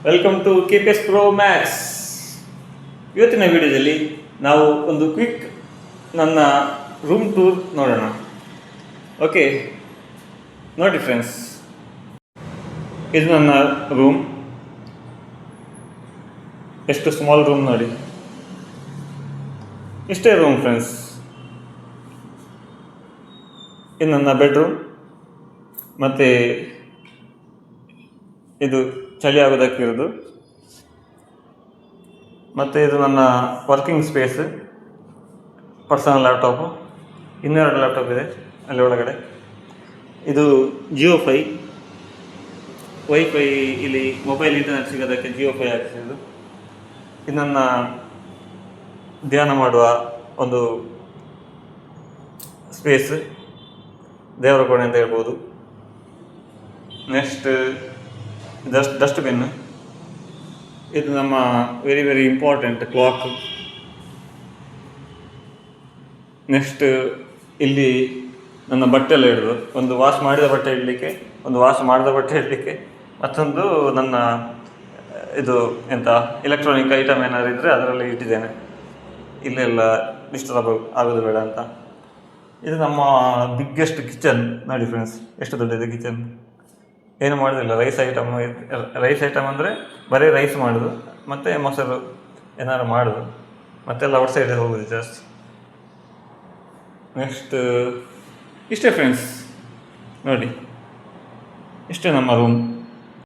Welcome to KPS Pro Max. ಇವತ್ತಿನ ವಿಡಿಯೋದಲ್ಲಿ ನಾವು ಒಂದು ಕ್ವಿಕ್ ನನ್ನ ರೂಮ್ ಟೂರ್ ನೋಡೋಣ. ಓಕೆ, ನೋಡಿ ಫ್ರೆಂಡ್ಸ್, ಇದು ನನ್ನ ರೂಮ್. ಎಷ್ಟು ಸ್ಮಾಲ್ ರೂಮ್ ನೋಡಿ. ಇಷ್ಟೇ ರೂಮ್ ಫ್ರೆಂಡ್ಸ್. ಇದು ನನ್ನ ಬೆಡ್ರೂಮ್. ಮತ್ತು ಇದು ಚಳಿ ಆಗೋದಕ್ಕಿರೋದು. ಮತ್ತು ಇದು ನನ್ನ ವರ್ಕಿಂಗ್ ಸ್ಪೇಸ್, ಪರ್ಸನಲ್ ಲ್ಯಾಪ್ಟಾಪು. ಇನ್ನೆರಡು ಲ್ಯಾಪ್ಟಾಪ್ ಇದೆ ಅಲ್ಲಿ ಒಳಗಡೆ. ಇದು ಜಿಯೋ ವೈಫೈ ಇಲ್ಲಿ ಮೊಬೈಲ್ ಇಂಟರ್ನೆಟ್ ಸಿಗೋದಕ್ಕೆ ಜಿಯೋ ಹಾಕಿಸಿದ್ದು. ಇದು ನನ್ನ ಧ್ಯಾನ ಮಾಡುವ ಒಂದು ಸ್ಪೇಸ್, ದೇವರ ಕೋಣೆ ಅಂತ ಹೇಳ್ಬೋದು. Next dustbin. ಇದು ನಮ್ಮ ವೆರಿ ಇಂಪಾರ್ಟೆಂಟ್ ಕ್ಲಾಕ್. ನೆಕ್ಸ್ಟ್ ಇಲ್ಲಿ ನನ್ನ ಬಟ್ಟೆ ಎಲ್ಲ ಇಡೋದು. ಒಂದು ವಾಶ್ ಮಾಡಿದ ಬಟ್ಟೆ ಇಡಲಿಕ್ಕೆ, ಒಂದು ವಾಶ್ ಮಾಡಿದ ಬಟ್ಟೆ ಇಡಲಿಕ್ಕೆ, ಮತ್ತೊಂದು ನನ್ನ ಇದು ಎಲೆಕ್ಟ್ರಾನಿಕ್ ಐಟಮ್ ಏನಾದ್ರು ಇದ್ದರೆ ಅದರಲ್ಲಿ ಇಟ್ಟಿದ್ದೇನೆ. ಇಲ್ಲೆಲ್ಲ ಡಿಸ್ಟರ್ಬ್ ಆಗೋದು ಬೇಡ ಅಂತ. ಇದು ನಮ್ಮ ಬಿಗ್ಗೆಸ್ಟ್ ಕಿಚನ್ ನೋಡಿ ಫ್ರೆಂಡ್ಸ್, ಎಷ್ಟು ದೊಡ್ಡದಿದೆ ಕಿಚನ್. ಏನು ಮಾಡೋದಿಲ್ಲ, ರೈಸ್ ಐಟಮ್ ಅಂದರೆ ಬರೀ ರೈಸ್ ಮಾಡೋದು, ಮತ್ತು ಮೊಸರು ಏನಾದ್ರು ಮಾಡೋದು, ಮತ್ತೆಲ್ಲ ಔಟ್ಸೈಡ್ ಹೋಗೋದು ಜಾಸ್ತಿ. ನೆಕ್ಸ್ಟ್ ಇಷ್ಟೇ ಫ್ರೆಂಡ್ಸ್, ನೋಡಿ ಇಷ್ಟೇ ನಮ್ಮ ರೂಮ್.